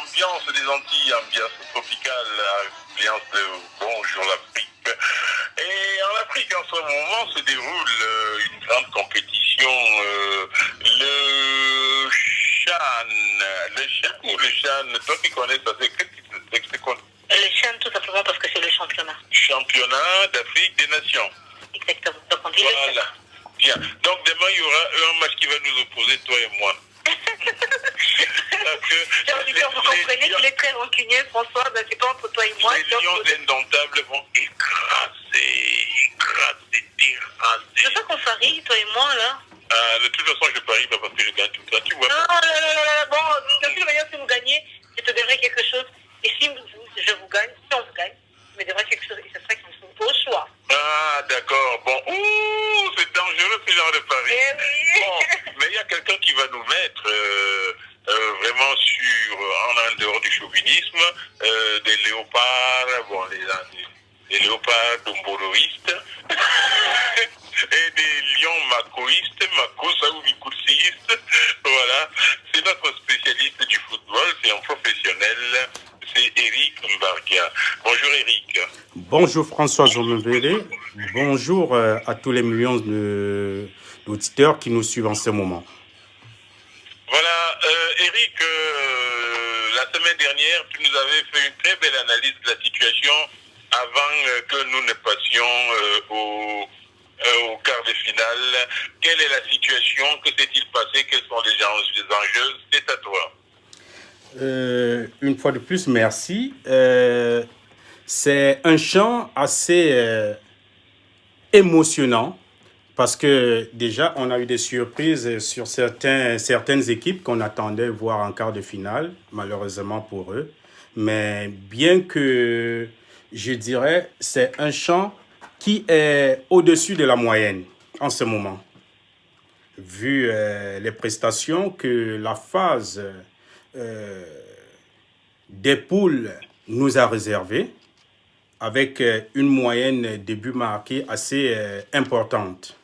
ambiance des Antilles, ambiance tropicale, ambiance de Bonjour l'Afrique. Et en Afrique, en ce moment, se déroule une grande compétition, le Chan. Le Chan ou le Chan, toi qui connais ça, c'est quoi? Le Chan, tout simplement parce que c'est le championnat. Championnat d'Afrique des Nations. Exactement. Donc on dit voilà. Bien. Donc demain, il y aura un match qui va nous opposer, toi et moi. Vous comprenez qu'il est très rancunier, François, ben, c'est pas entre toi et moi. Les lions indomptables vont écraser. C'est ça qu'on parie, toi et moi, là. De toute façon, je parie pas parce que je gagne tout ça, tu vois. Non, bon, de toute manière, si vous gagnez, je te donnerai quelque chose. Et si je vous gagne, si on vous gagne, je me donnerai quelque chose. Et ce serait qu'il me faut au choix. Ah, d'accord. Bon, ouh, c'est dangereux ce genre de pari. Oui. Bon, mais il y a quelqu'un qui va nous mettre vraiment en dehors du chauvinisme, des léopards, bon, les léopards domboloïstes et des lions macoïstes, macosa ou mikousistes. Voilà, c'est notre spécialiste du football, c'est un professionnel, c'est Eric Mbarga. Bonjour Eric. Bonjour François Zomevele, bonjour à tous les millions d'auditeurs qui nous suivent en ce moment. Voilà, Eric, la semaine dernière, tu nous avais fait une très belle analyse de la situation avant que nous ne passions au quart de finale. Quelle est la situation? Que s'est-il passé? Quels sont les enjeux? C'est à toi. Une fois de plus, merci. C'est un chant assez émotionnant parce que déjà, on a eu des surprises sur certaines équipes qu'on attendait voir en quart de finale, malheureusement pour eux. Mais bien que, je dirais, c'est un chant qui est au-dessus de la moyenne en ce moment. Vu les prestations que la phase des poules nous a réservées, avec une moyenne de buts marqués assez importante.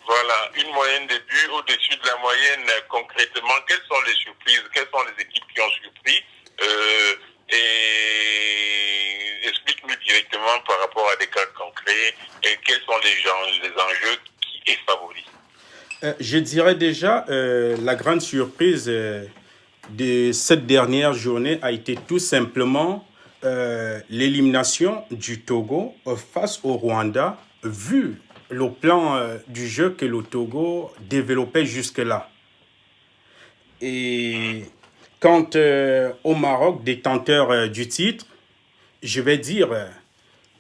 Voilà, une moyenne de buts au-dessus de la moyenne. Concrètement, quelles sont les surprises? Quelles sont les équipes qui ont surpris? Et explique-nous directement par rapport à des cas concrets et quels sont les enjeux qui est favori. Je dirais déjà, la grande surprise de cette dernière journée a été tout simplement l'élimination du Togo face au Rwanda, vu le plan du jeu que le Togo développait jusque-là. Et quant au Maroc, détenteur du titre, je vais dire,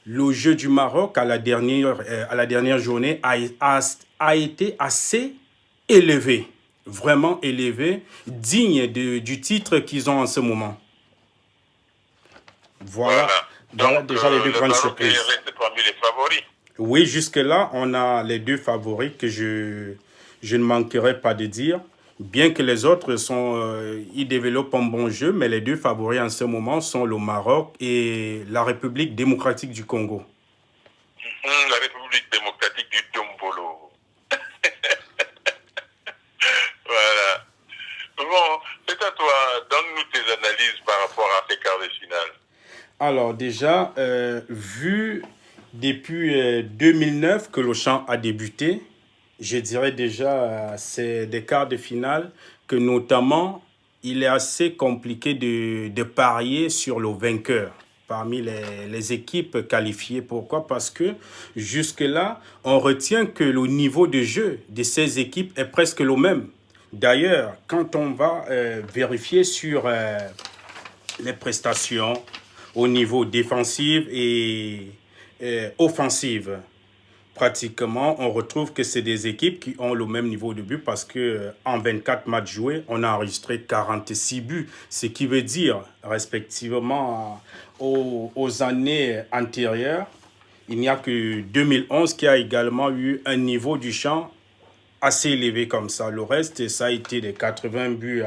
le jeu du Maroc à la dernière journée a été assez élevé, vraiment élevé, digne du titre qu'ils ont en ce moment. Voilà donc, déjà les deux grandes surprises. Reste parmi les favoris. Oui, jusque-là, on a les deux favoris que je ne manquerai pas de dire. Bien que les autres ils développent un bon jeu, mais les deux favoris en ce moment sont le Maroc et la République démocratique du Congo. La République démocratique du Dombolo. Voilà. Bon, c'est à toi. Donne-nous tes analyses par rapport à ces quarts de finale. Alors déjà, vu depuis 2009 que le chant a débuté, je dirais déjà c'est des quarts de finale que notamment il est assez compliqué de parier sur le vainqueur parmi les équipes qualifiées. Pourquoi? Parce que jusque-là, on retient que le niveau de jeu de ces équipes est presque le même. D'ailleurs, quand on va vérifier sur les prestations au niveau défensif et offensif, pratiquement, on retrouve que c'est des équipes qui ont le même niveau de but parce qu'en 24 matchs joués, on a enregistré 46 buts, ce qui veut dire, respectivement aux années antérieures, il n'y a que 2011 qui a également eu un niveau du champ assez élevé comme ça. Le reste, ça a été des 80 buts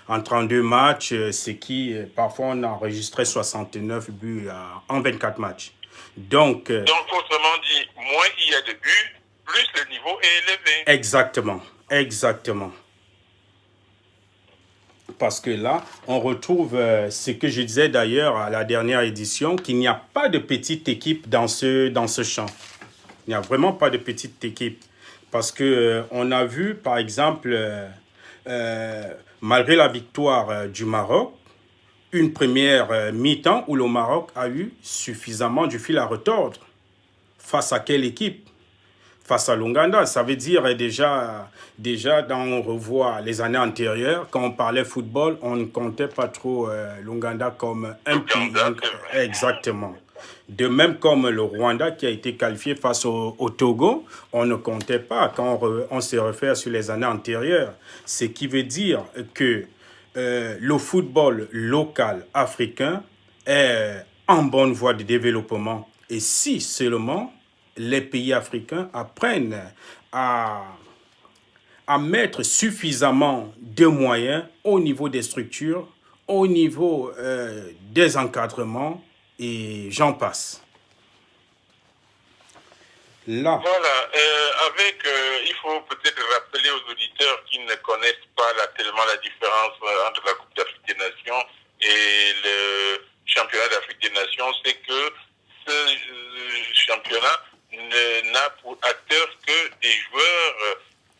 en 32 matchs, ce qui, parfois, on a enregistré 69 buts en 24 matchs. Donc, autrement dit, moins il y a de buts, plus le niveau est élevé. Exactement, exactement. parce que là, on retrouve ce que je disais d'ailleurs à la dernière édition, qu'il n'y a pas de petite équipe dans ce champ. Il n'y a vraiment pas de petite équipe. Parce que on a vu, par exemple, malgré la victoire du Maroc, une première mi-temps où le Maroc a eu suffisamment du fil à retordre. Face à quelle équipe? Face à l'Ouganda. Ça veut dire déjà quand on revoit les années antérieures, quand on parlait football, on ne comptait pas trop l'Ouganda comme un pays. Exactement. De même comme le Rwanda qui a été qualifié face au Togo, on ne comptait pas quand on se réfère sur les années antérieures. Ce qui veut dire que le football local africain est en bonne voie de développement. Et si seulement les pays africains apprennent à mettre suffisamment de moyens au niveau des structures, au niveau des encadrements, et j'en passe. Là. Voilà, il faut peut-être rappeler aux auditeurs qui ne connaissent pas tellement la différence entre la Coupe d'Afrique des Nations et le championnat d'Afrique des Nations, c'est que ce championnat n'a pour acteurs que des joueurs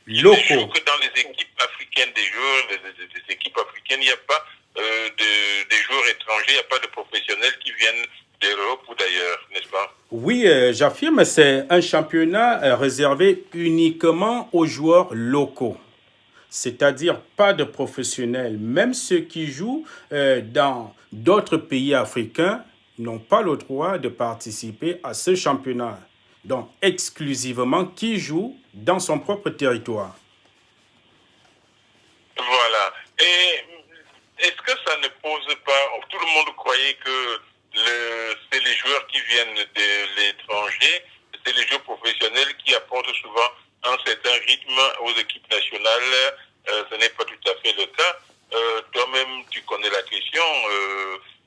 locaux. Que dans les équipes africaines, des équipes africaines, il n'y a pas des joueurs étrangers, il n'y a pas de professionnels qui viennent d'Europe ou d'ailleurs, n'est-ce pas? Oui, j'affirme, c'est un championnat réservé uniquement aux joueurs locaux. C'est-à-dire pas de professionnels. Même ceux qui jouent dans d'autres pays africains n'ont pas le droit de participer à ce championnat. Donc, exclusivement qui joue dans son propre territoire. Voilà. Et est-ce que ça ne pose pas... Tout le monde croyait que c'est les joueurs qui viennent de l'étranger, c'est les joueurs professionnels qui apportent souvent un certain rythme aux équipes nationales. Ce n'est pas tout à fait le cas. Toi-même, tu connais la question,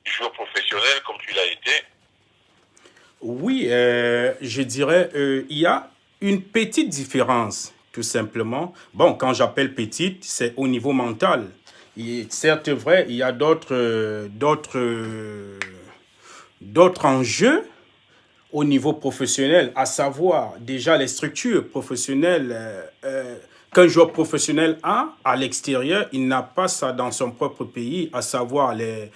joueur professionnel comme tu l'as été. Oui, je dirais, il y a une petite différence, tout simplement. Bon, quand j'appelle petite, c'est au niveau mental. Certes, vrai, il y a d'autres enjeux au niveau professionnel, à savoir déjà les structures professionnelles qu'un joueur professionnel a à l'extérieur, il n'a pas ça dans son propre pays, à savoir les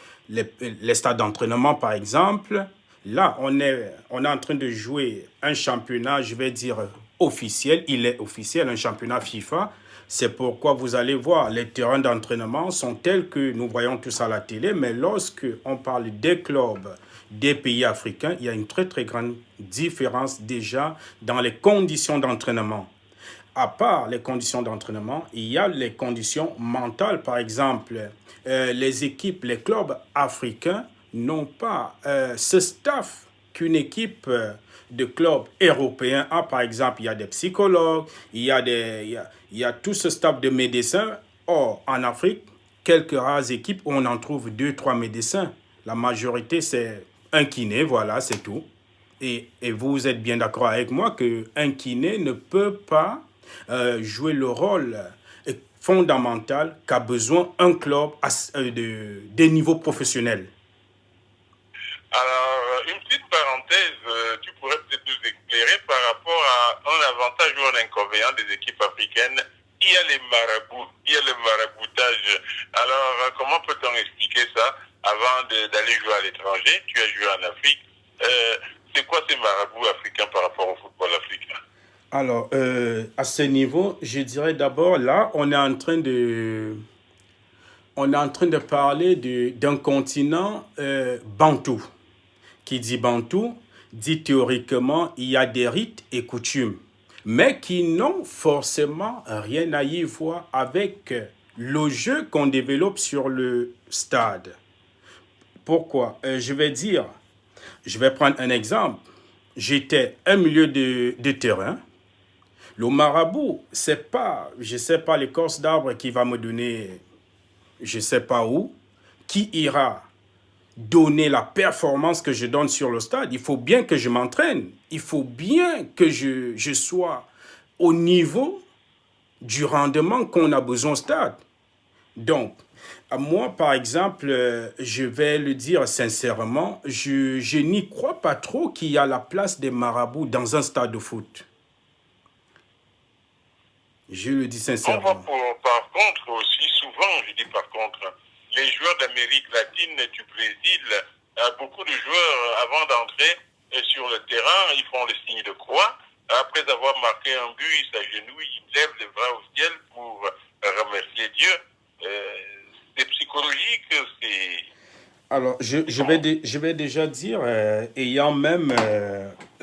stades d'entraînement par exemple. Là, on est en train de jouer un championnat, je vais dire officiel, il est officiel, un championnat FIFA. C'est pourquoi vous allez voir, les terrains d'entraînement sont tels que nous voyons tous à la télé, mais lorsque on parle des clubs des pays africains, il y a une très très grande différence déjà dans les conditions d'entraînement. À part les conditions d'entraînement, il y a les conditions mentales. Par exemple, les équipes, les clubs africains n'ont pas ce staff qu'une équipe de clubs européens a. Par exemple, il y a des psychologues, il y a tout ce staff de médecins. Or, en Afrique, quelques rares équipes où on en trouve 2-3 médecins. La majorité, c'est un kiné, voilà, c'est tout. Et vous êtes bien d'accord avec moi qu'un kiné ne peut pas jouer le rôle fondamental qu'a besoin un club des niveaux professionnels. Alors, une petite parenthèse, tu pourrais peut-être nous éclairer par rapport à un avantage ou un inconvénient des équipes africaines. Il y a les marabouts, il y a le maraboutage. Alors, comment peut-on expliquer ça avant d'aller jouer à l'étranger? Tu as joué en Afrique. C'est quoi ces marabouts africains par rapport au football africain? Alors, à ce niveau, je dirais d'abord, là, on est en train de parler d'un continent bantou. Qui dit bantou, dit théoriquement, il y a des rites et coutumes, mais qui n'ont forcément rien à y voir avec le jeu qu'on développe sur le stade. Pourquoi? Je vais prendre un exemple. J'étais un milieu de terrain. Le marabout, c'est pas, je sais pas, l'écorce d'arbre qui va me donner, je sais pas où, qui ira donner la performance que je donne sur le stade. Il faut bien que je m'entraîne. Il faut bien que je sois au niveau du rendement qu'on a besoin au stade. Donc, moi, par exemple, je vais le dire sincèrement, je n'y crois pas trop qu'il y a la place des marabouts dans un stade de foot. Je le dis On voit sincèrement. par contre aussi souvent, je dis par contre, les joueurs d'Amérique latine, du Brésil, beaucoup de joueurs, avant d'entrer sur le terrain, ils font le signe de croix. Après avoir marqué un but, ils s'agenouillent, ils lèvent les bras au ciel pour remercier Dieu. C'est psychologique, c'est... Alors, je vais déjà dire, ayant même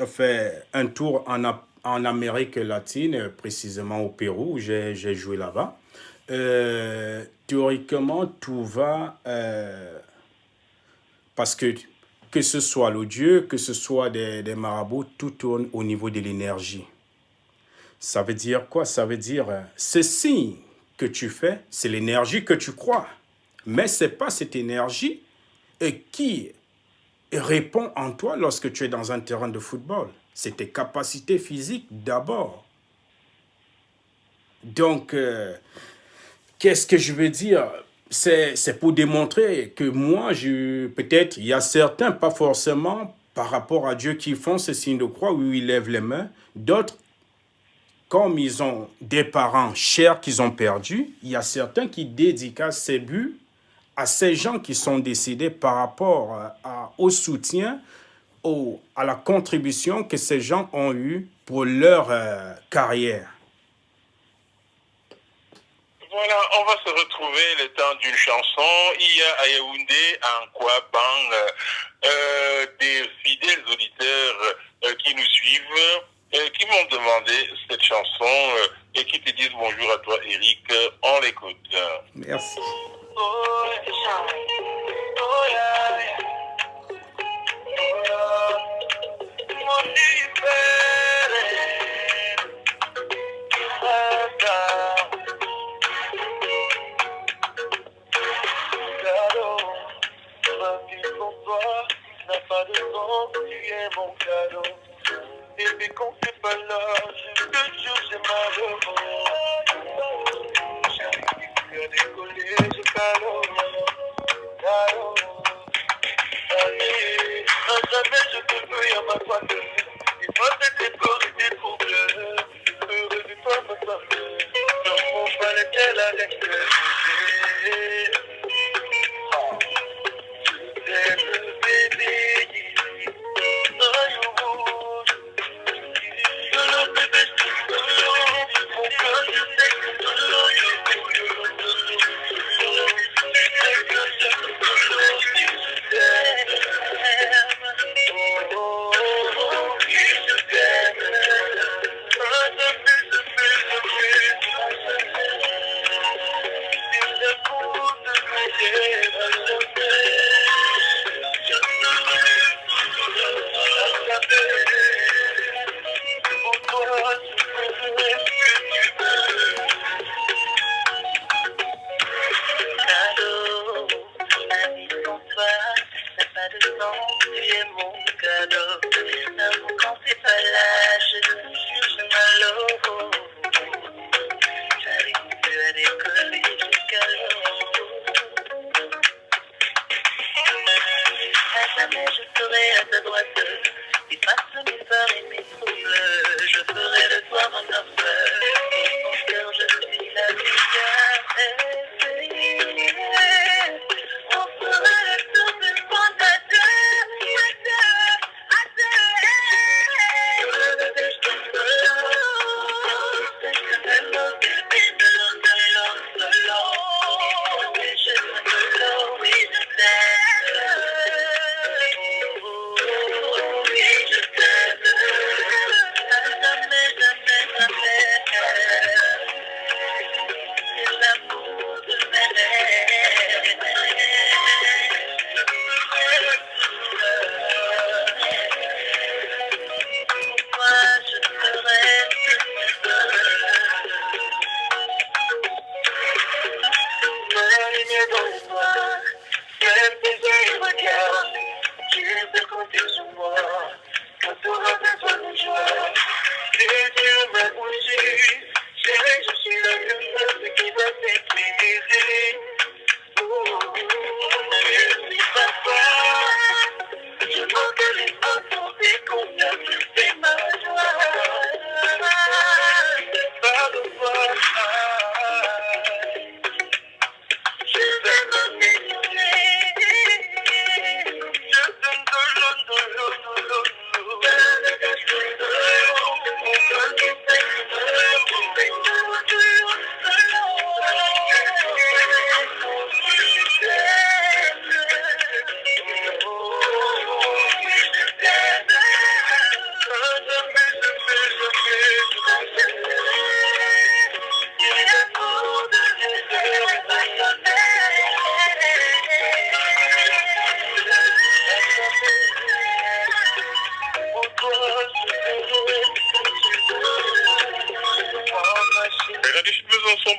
fait un tour en Amérique latine, précisément au Pérou, où j'ai joué là-bas, théoriquement, tout va, parce que ce soit le Dieu, que ce soit des marabouts, tout tourne au niveau de l'énergie. Ça veut dire quoi? Ça veut dire, ce signe que tu fais, c'est l'énergie que tu crois. Mais ce n'est pas cette énergie qui répond en toi lorsque tu es dans un terrain de football. C'est tes capacités physiques d'abord. Donc, qu'est-ce que je veux dire? C'est pour démontrer que moi, peut-être, il y a certains, pas forcément par rapport à Dieu, qui font ce signe de croix où ils lèvent les mains. D'autres, comme ils ont des parents chers qu'ils ont perdus, il y a certains qui dédicacent ces buts à ces gens qui sont décédés par rapport au soutien, à la contribution que ces gens ont eue pour leur carrière. Voilà, on va se retrouver le temps d'une chanson. Il y a à Yaoundé, en Kouaban, des fidèles auditeurs qui nous suivent, qui m'ont demandé cette chanson et qui te disent bonjour à toi, Eric. On l'écoute. Merci. Oh, yeah, yeah. Pas de temps, tu es mon cadeau. Et puis quand t'es pas là, je te jure, j'ai mal au ventre. J'arrive plus à décoller, j'ai calot. Allez, à jamais je te veux, y'a ma foi de vie. Et toi, t'es peur et t'es troublé. Heureux de toi, ma femme. Dans mon palais, qu'elle a l'extérieur. baiser. Je manque les mots pour dire combien tu fais ma joie. Pas de voix. Je vais m'améliorer. Je donne de l'eau.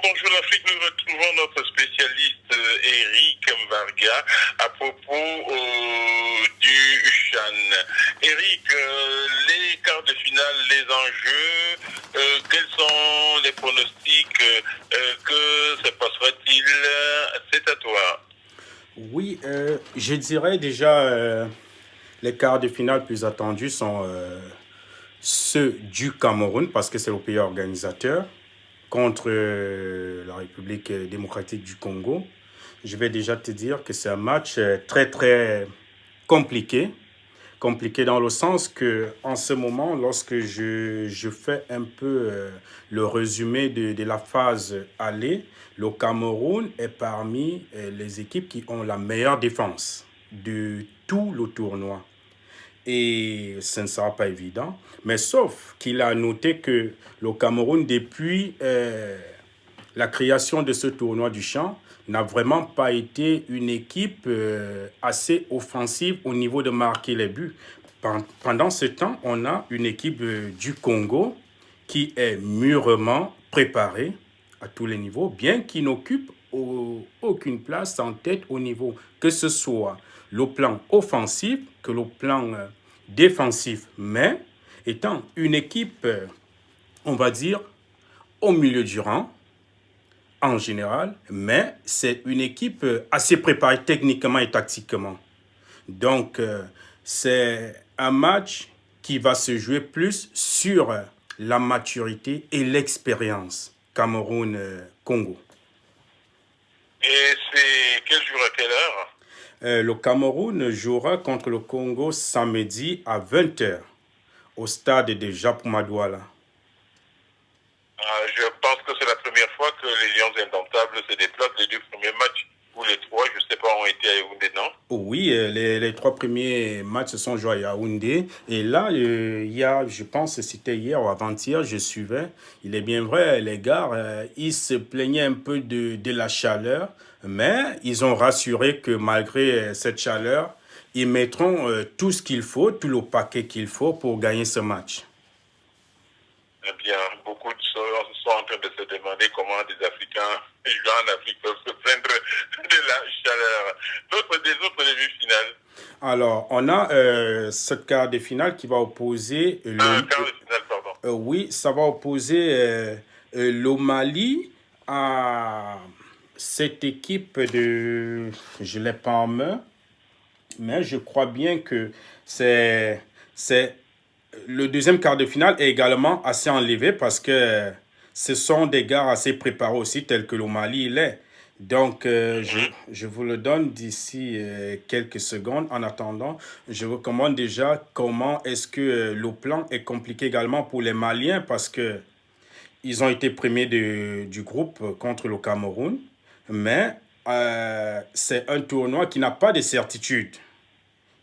Bonjour l'Afrique, nous retrouvons notre spécialiste Eric Mbarga à propos du CHAN. Eric, les quarts de finale, les enjeux, quels sont les pronostics, que se passera-t-il? C'est à toi. Oui, je dirais déjà les quarts de finale plus attendus sont ceux du Cameroun parce que c'est le pays organisateur contre la République démocratique du Congo. Je vais déjà te dire que c'est un match très très compliqué. Compliqué dans le sens que en ce moment, lorsque je fais un peu le résumé de la phase aller, le Cameroun est parmi les équipes qui ont la meilleure défense de tout le tournoi. Et ce ne sera pas évident. Mais sauf qu'il a noté que le Cameroun, depuis la création de ce tournoi du CHAN, n'a vraiment pas été une équipe assez offensive au niveau de marquer les buts. Pendant ce temps, on a une équipe du Congo qui est mûrement préparée à tous les niveaux, bien qu'il n'occupe aucune place en tête au niveau, que ce soit le plan offensif que le plan défensif, mais étant une équipe, on va dire, au milieu du rang, en général, mais c'est une équipe assez préparée techniquement et tactiquement. Donc, c'est un match qui va se jouer plus sur la maturité et l'expérience Cameroun-Congo. Et c'est quel jour à quelle heure? Le Cameroun jouera contre le Congo samedi à 20h au stade de Japoumadouala. Je pense que c'est la première fois que les Lions Indomptables se déplacent. Les deux premiers matchs, ou les trois, je ne sais pas, ont été à Yaoundé, non? Oui, les trois premiers matchs se sont joués à Yaoundé. Et là, il y a, je pense que c'était hier ou avant-hier, je suivais. Il est bien vrai, les gars, ils se plaignaient un peu de la chaleur, mais ils ont rassuré que malgré cette chaleur, ils mettront tout ce qu'il faut, tout le paquet qu'il faut pour gagner ce match. Eh bien, beaucoup sont en train de se demander comment des Africains jouant en Afrique peuvent se plaindre de la chaleur. Des autres demi-finales. Alors, on a cette quart de finale qui va opposer... quart de finale, pardon. Oui, ça va opposer le Mali à cette équipe de... Je ne l'ai pas en main, mais je crois bien que c'est le deuxième quart de finale est également assez enlevé parce que ce sont des gars assez préparés aussi, tels que le Mali il est. Donc, je vous le donne d'ici quelques secondes. En attendant, je recommande déjà comment est-ce que le plan est compliqué également pour les Maliens parce que ils ont été premiers du groupe contre le Cameroun. Mais c'est un tournoi qui n'a pas de certitude.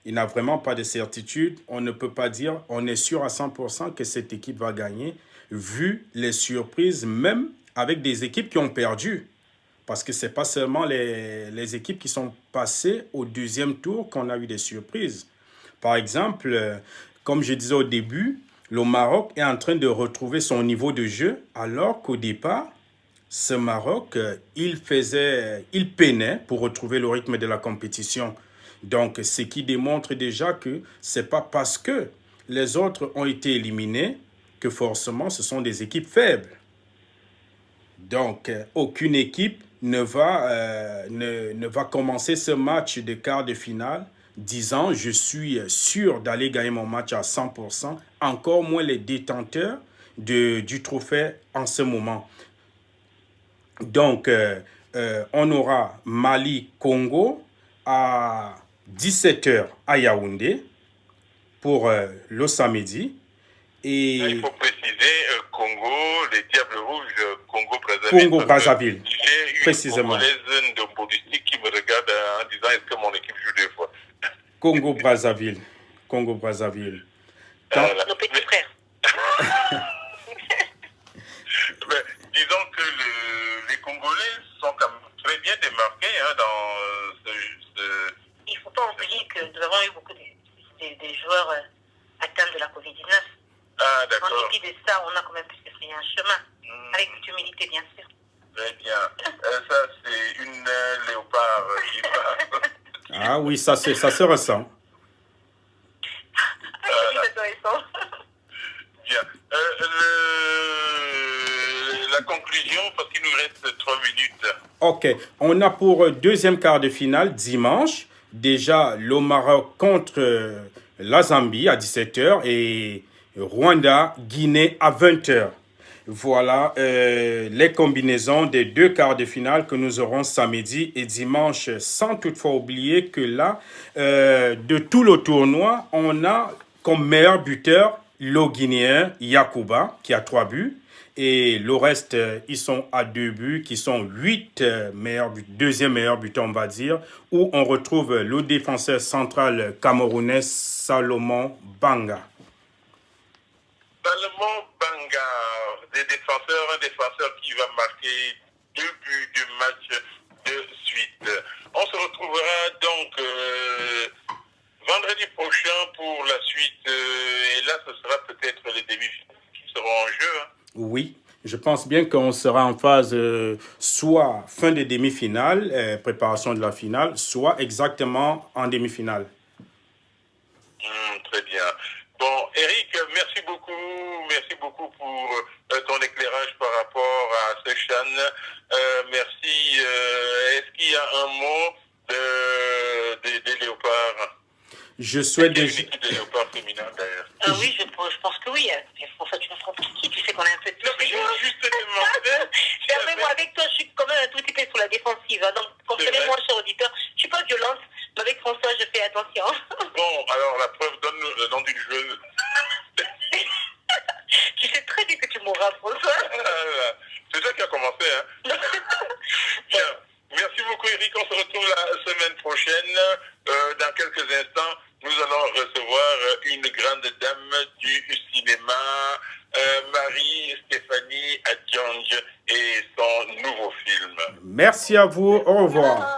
Il n'a vraiment pas de certitude. On ne peut pas dire, on est sûr à 100% que cette équipe va gagner, vu les surprises, même avec des équipes qui ont perdu. Parce que ce n'est pas seulement les équipes qui sont passées au deuxième tour qu'on a eu des surprises. Par exemple, comme je disais au début, le Maroc est en train de retrouver son niveau de jeu, alors qu'au départ, ce Maroc, il peinait pour retrouver le rythme de la compétition. Donc, ce qui démontre déjà que ce n'est pas parce que les autres ont été éliminés que forcément ce sont des équipes faibles. Donc, aucune équipe ne va commencer ce match de quart de finale disant je suis sûr d'aller gagner mon match à 100%, encore moins les détenteurs du trophée en ce moment. Donc, on aura Mali-Congo à 17h à Yaoundé pour le samedi. Et il faut préciser Congo, les Diables Rouges, Congo-Brazzaville. Congo-Brazzaville, J'ai une précisément. Congolaise de politique qui me regarde en disant est-ce que mon équipe joue 2 fois. Congo-Brazzaville. Congo-Brazzaville. Nos petits frères. Mais, disons que les Congolais sont quand même très bien démarqués dans ce... Il ne faut pas oublier que nous avons eu beaucoup de joueurs atteints de la Covid-19. Ah, En d'accord. dépit de ça, on a quand même pu se frayer un chemin. Avec toute humilité, bien sûr. Très bien. Ça, c'est une léopard qui passe. Ah oui, ça se ressent. C'est intéressant. Bien. La conclusion, parce qu'il nous reste 3 minutes. Ok, on a pour deuxième quart de finale dimanche, déjà le Maroc contre la Zambie à 17h et Rwanda-Guinée à 20h. Voilà les combinaisons des 2 quarts de finale que nous aurons samedi et dimanche, sans toutefois oublier que là, de tout le tournoi, on a comme meilleur buteur le Guinéen Yacouba qui a 3 buts. Et le reste, ils sont à 2 buts, qui sont 8 meilleurs buts, deuxième meilleur buteur, on va dire, où on retrouve le défenseur central camerounais Salomon Banga. Salomon Banga, un défenseur qui va marquer 2 buts du match de suite. On se retrouvera donc vendredi prochain pour la suite. Et là, ce sera peut-être les demi-finales qui seront en jeu. Oui, je pense bien qu'on sera en phase soit fin de demi-finale, préparation de la finale, soit exactement en demi-finale. Très bien. Bon, Eric, merci beaucoup pour ton éclairage par rapport à ce CHAN. Merci. Est-ce qu'il y a un mot des léopards? Je souhaite déjà... des léopards féminins d'ailleurs. Oui, je pense que oui. François, tu nous prends pour qui? Tu sais qu'on a un peu de... J'ai juste demandé. Moi, avec toi, je suis quand même un tout petit peu sur la défensive. Donc, comprenez-moi, cher auditeur. Je ne suis pas violente, mais avec François, je fais attention. Bon, alors la preuve, donne-nous le nom d'une joueuse. Tu sais très bien que tu mourras, François. C'est toi qui as commencé, hein. Bien. Merci beaucoup, Eric. On se retrouve la semaine prochaine. Dans quelques instants, nous allons recevoir une grande dame du cinéma, Marie-Stéphanie Adjonge, et son nouveau film. Merci à vous. Au revoir.